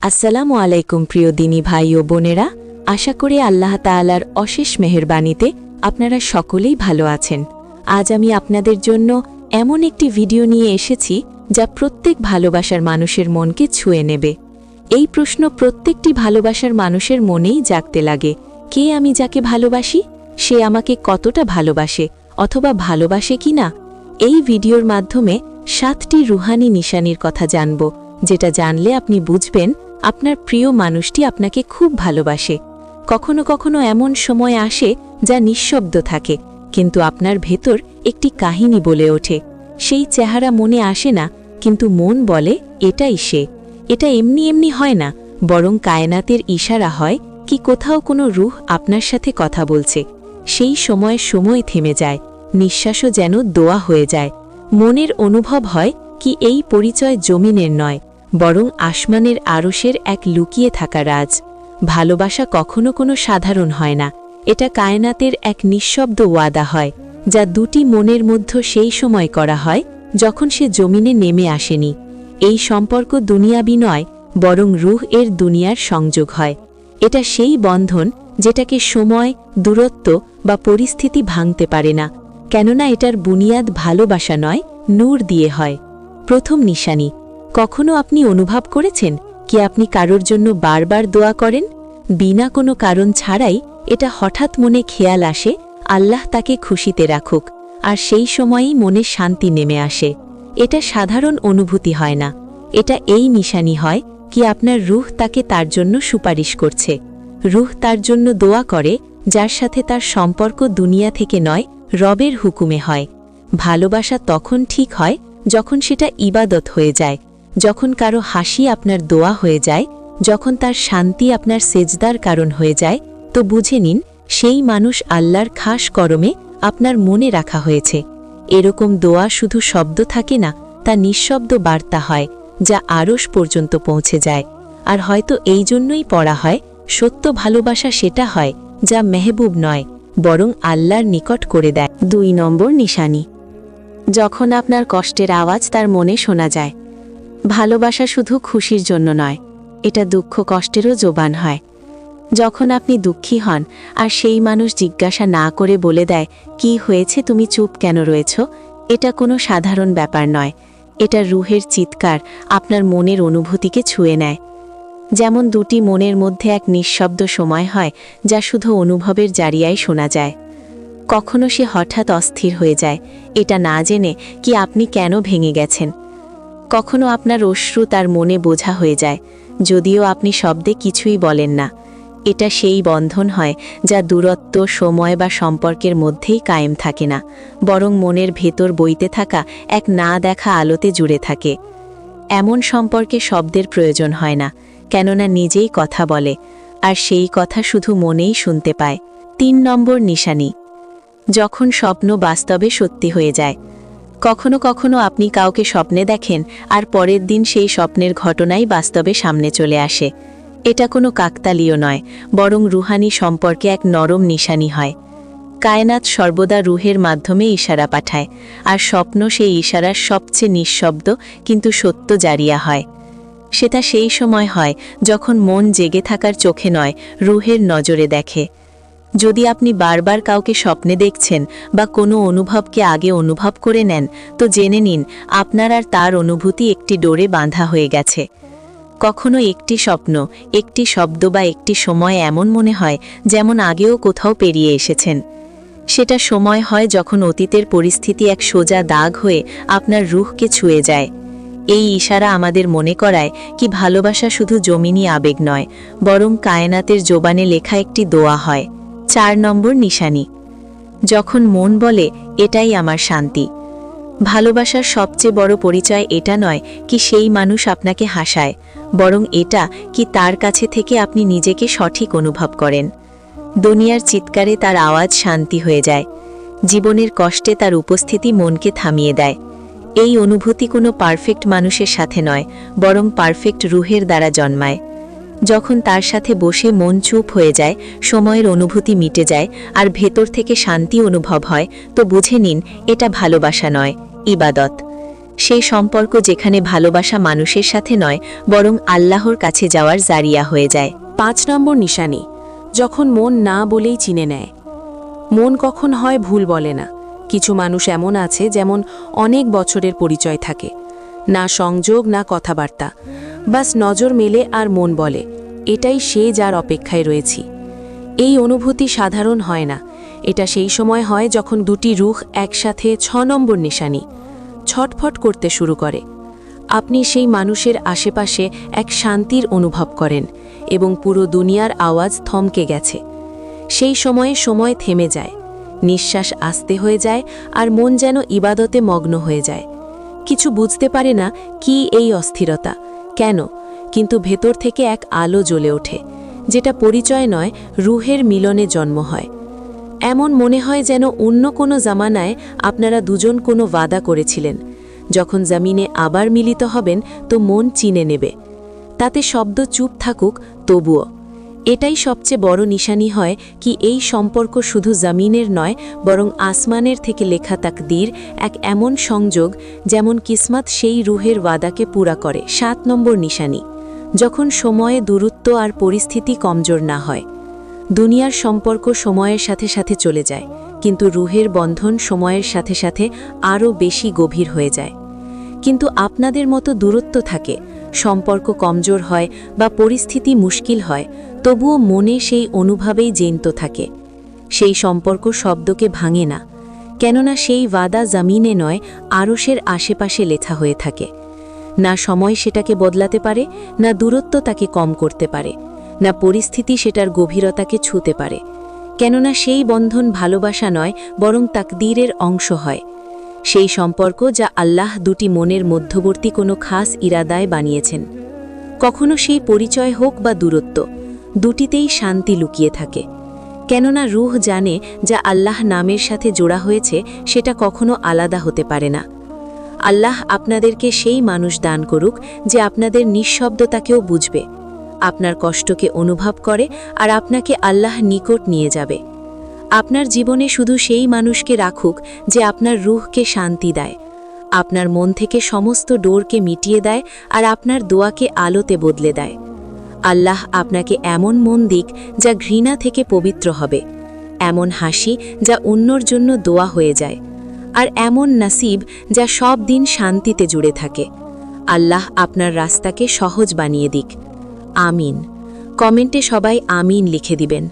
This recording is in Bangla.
আসসালামু আলাইকুম প্রিয় দিনী ভাই ও বোনেরা, আশা করি আল্লাহ তাআলার অশেষ মেহেরবানিতে আপনারা সকলেই ভালো আছেন। আজ আমি আপনাদের জন্য এমন একটি ভিডিও নিয়ে এসেছি যা প্রত্যেক ভালোবাসার মানুষের মনকে ছুঁয়ে নেবে। এই প্রশ্ন প্রত্যেকটি ভালোবাসার মানুষের মনেই জাগতে লাগে, কে আমি যাকে ভালোবাসি, সে আমাকে কতটা ভালোবাসে অথবা ভালোবাসে কিনা। এই ভিডিওর মাধ্যমে 7টি রুহানি নিশানির কথা জানব, যেটা জানলে আপনি বুঝবেন আপনার প্রিয় মানুষটি আপনাকে খুব ভালোবাসে। কখনো কখনো এমন সময় আসে যা নিঃশব্দ থাকে, কিন্তু আপনার ভেতর একটি কাহিনী বলে ওঠে। সেই চেহারা মনে আসে না, কিন্তু মন বলে এটাই সে। এটা এমনি এমনি হয় না, বরং কায়নাতের ইশারা হয় কি কোথাও কোনো রূহ আপনার সাথে কথা বলছে। সেই সময় সময় থেমে যায়, নিঃশ্বাসও যেন দোয়া হয়ে যায়। মনের অনুভব হয় কি এই পরিচয় জমিনের নয়, বরং আসমানের আরশের এক লুকিয়ে থাকা রাজ। ভালোবাসা কখনো কোনো সাধারণ হয় না, এটা কায়নাতের এক নিঃশব্দ ওয়াদা হয়, যা দুটি মনের মধ্যে সেই সময় করা হয় যখন সে জমিনে নেমে আসেনি। এই সম্পর্ক দুনিয়াবি নয়, বরং রূহ এর দুনিয়ার সংযোগ হয়। এটা সেই বন্ধন যেটাকে সময়, দূরত্ব বা পরিস্থিতি ভাঙতে পারে না, কেননা এটার বুনিয়াদ ভালোবাসা নয়, নূর দিয়ে হয়। প্রথম নিশানি, কখনো আপনি অনুভব করেছেন কি আপনি কারোর জন্য বারবার দোয়া করেন, বিনা কোনো কারণ ছাড়াই? এটা হঠাৎ মনে খেয়াল আসে আল্লাহ তাকে খুশিতে রাখুক, আর সেই সময়ই মনে শান্তি নেমে আসে। এটা সাধারণ অনুভূতি হয় না, এটা এই নিশানি হয় কি আপনার রূহ তাকে তার জন্য সুপারিশ করছে। রূহ তার জন্য দোয়া করে যার সাথে তার সম্পর্ক দুনিয়া থেকে নয়, রবের হুকুমে হয়। ভালোবাসা তখন ঠিক হয় যখন সেটা ইবাদত হয়ে যায়, যখন কারো হাসি আপনার দোয়া হয়ে যায়, যখন তার শান্তি আপনার সেজদার কারণ হয়ে যায়, তো বুঝে নিন সেই মানুষ আল্লাহর খাস করমে আপনার মনে রাখা হয়েছে। এরকম দোয়া শুধু শব্দ থাকে না, তা নিঃশব্দ বার্তা হয় যা আরশ পর্যন্ত পৌঁছে যায়। আর হয়তো এই জন্যই পড়া হয়, সত্য ভালোবাসা সেটা হয় যা মেহবুব নয়, বরং আল্লাহর নিকট করে দেয়। 2 নম্বর নিশানি, যখন আপনার কষ্টের আওয়াজ তার মনে শোনা যায়। ভালোবাসা শুধু খুশির জন্য নয়, এটা দুঃখ কষ্টেরও জোবান হয়। যখন আপনি দুঃখী হন আর সেই মানুষ জিজ্ঞাসা না করে বলে দেয়, কি হয়েছে, তুমি চুপ কেন রয়েছ, এটা কোনো সাধারণ ব্যাপার নয়, এটা রূহের চিৎকার আপনার মনের অনুভূতিকে ছুঁয়ে নেয়। যেমন দুটি মনের মধ্যে এক নিঃশব্দ সময় হয় যা শুধু অনুভবের জারিয়ায় শোনা যায়। কখনো সে হঠাৎ অস্থির হয়ে যায়, এটা না জেনে কি আপনি কেন ভেঙে গেছেন। কখনো আপনার অশ্রু তার মনে বোঝা হয়ে যায়, যদিও আপনি শব্দে কিছুই বলেন না। এটা সেই বন্ধন হয় যা দূরত্ব, সময় বা সম্পর্কের মধ্যেই কায়েম থাকে না, বরং মনের ভেতর বইতে থাকা এক না দেখা আলোতে জুড়ে থাকে। এমন সম্পর্কে শব্দের প্রয়োজন হয় না, কেননা নিজেই কথা বলে, আর সেই কথা শুধু মনেই শুনতে পায়। 3 নম্বর নিশানি, যখন স্বপ্ন বাস্তবে সত্যি হয়ে যায়। কখনো কখনো আপনি কাউকে স্বপ্নে দেখেন আর পরের দিন সেই স্বপ্নের ঘটনাই বাস্তবে সামনে চলে আসে। এটা কোনো কাকতালীয় নয়, বরং রুহানি সম্পর্কে এক নরম নিশানি হয়। কায়নাত সর্বদা রুহের মাধ্যমে ইশারা পাঠায়, আর স্বপ্ন সেই ইশারার সবচেয়ে নিঃশব্দ কিন্তু সত্য জারিয়া হয়। সেটা সেই সময় হয় যখন মন জেগে থাকার চোখে নয়, রুহের নজরে দেখে। যদি আপনি বারবার কাউকে স্বপ্নে দেখছেন বা কোনো অনুভবকে আগে অনুভব করে নেন, তো জেনে নিন আপনার আর তার অনুভূতি একটি ডোরে বাঁধা হয়ে গেছে। কখনো একটি স্বপ্ন, একটি শব্দ বা একটি সময় এমন মনে হয় যেমন আগেও কোথাও পেরিয়ে এসেছেন। সেটা সময় হয় যখন অতীতের পরিস্থিতি এক সোজা দাগ হয়ে আপনার রূহকে ছুঁয়ে যায়। এই ইশারা আমাদের মনে করায় কি ভালোবাসা শুধু জমিনি আবেগ নয়, বরং কায়নাতের জোবানে লেখা একটি দোয়া হয়। 4 নম্বর নিশানি, যখন মন বলে এটাই আমার শান্তি। ভালোবাসার সবচেয়ে বড় পরিচয় এটা নয় কি সেই মানুষ আপনাকে হাসায়, বরং এটা কি তার কাছে থেকে আপনি নিজেকে সঠিক অনুভব করেন। দুনিয়ার চিৎকারে তার আওয়াজ শান্তি হয়ে যায়, জীবনের কষ্টে তার উপস্থিতি মনকে থামিয়ে দেয়। এই অনুভূতি কোনো পারফেক্ট মানুষের সাথে নয়, বরং পারফেক্ট রূহের দ্বারা জন্মায়। যখন তার সাথে বসে মন চুপ হয়ে যায়, সময়ের অনুভূতি মিটে যায়, আর ভেতর থেকে শান্তি অনুভব হয়, তো বুঝে নিন এটা ভালোবাসা নয়, ইবাদত। সেই সম্পর্ক যেখানে ভালোবাসা মানুষের সাথে নয় বরং আল্লাহর কাছে যাওয়ার জারিয়া হয়ে যায়। 5 নম্বর নিশানি, যখন মন না বলেই চিনে নেয়। মন কখন হয় ভুল বলে না। কিছু মানুষ এমন আছে যেমন অনেক বছরের পরিচয় থাকে, না সংযোগ না কথাবার্তা, বাস নজর মেলে আর মন বলে এটাই সে যার অপেক্ষায় রয়েছি। এই অনুভূতি সাধারণ হয় না, এটা সেই সময় হয় যখন দুটি রুখ একসাথে 6 নম্বর নিশানি ছটফট করতে শুরু করে। আপনি সেই মানুষের আশেপাশে এক শান্তির অনুভব করেন এবং পুরো দুনিয়ার আওয়াজ থমকে গেছে। সেই সময়ে সময় থেমে যায়, নিঃশ্বাস আস্তে হয়ে যায় আর মন যেন ইবাদতে মগ্ন হয়ে যায়। কিছু বুঝতে পারে না কি এই অস্থিরতা, কেন, কিন্তু ভেতর থেকে এক আলো জ্বলে ওঠে, যেটা পরিচয় নয়, রুহের মিলনে জন্ম হয়। এমন মনে হয় যেন অন্য কোনো জামানায় আপনারা দুজন কোনো ওয়াদা করেছিলেন, যখন জমিনে আবার মিলিত হবেন তো মন চিনে নেবে। তাতে শব্দ চুপ থাকুক তবুও। এটাই সবচেয়ে বড় নিশানি হয় কি এই সম্পর্ক শুধু জমিনের নয় বরং আসমানের থেকে লেখা তাকদীর, এক এমন সংযোগ যেমন কিসমত সেই রুহের ওয়াদাকে পুরা করে। 7 নম্বর নিশানি, যখন সময়ে দূরত্ব আর পরিস্থিতি কমজোর না হয়। দুনিয়ার সম্পর্ক সময়ের সাথে সাথে চলে যায়, কিন্তু রুহের বন্ধন সময়ের সাথে সাথে আরও বেশি গভীর হয়ে যায়। কিন্তু আপনাদের মতো দূরত্ব থাকে, সম্পর্ক কমজোর হয় বা পরিস্থিতি মুশকিল হয়, তবুও মনে সেই অনুভবেই জেন্ত থাকে। সেই সম্পর্ক শব্দকে ভাঙে না, কেননা সেই ওয়াদা জমিনে নয় আরশের আশেপাশে লেখা হয়ে থাকে। না সময় সেটাকে বদলাতে পারে, না দূরত্ব তাকে কম করতে পারে, না পরিস্থিতি সেটার গভীরতাকে ছুঁতে পারে, কেননা সেই বন্ধন ভালোবাসা নয় বরং তাকদীরের অংশ হয়। সেই সম্পর্ক যা আল্লাহ দুটি মনের মধ্যবর্তী কোনো খাস ইরাদায় বানিয়েছেন। কখনো সেই পরিচয় হোক বা দূরত্ব, দুটিতেই শান্তি লুকিয়ে থাকে, কেননা রূহ জানে যা আল্লাহ নামের সাথে জোড়া হয়েছে সেটা কখনো আলাদা হতে পারে না। আল্লাহ আপনাদেরকে সেই মানুষ দান করুক যে আপনাদের নিঃশব্দতাকেও বুঝবে, আপনার কষ্টকে অনুভব করে আর আপনাকে আল্লাহ নিকট নিয়ে যাবে। আপনার জীবনে শুধু সেই মানুষকে রাখুক যে আপনার রূহকে শান্তি দেয়, আপনার মন থেকে সমস্ত ডোরকে মিটিয়ে দেয় আর আপনার দোয়াকে আলোতে বদলে দেয়। আল্লাহ আপনাকে এমন মন দিক যা ঘৃণা থেকে পবিত্র হবে, এমন হাসি যা অন্যর জন্য দোয়া হয়ে যায়, আর এমন নসিব যা সব দিন শান্তিতে জুড়ে থাকে। আল্লাহ আপনার রাস্তাকে সহজ বানিয়ে দিক। আমিন। কমেন্টে সবাই আমিন লিখে দিবেন।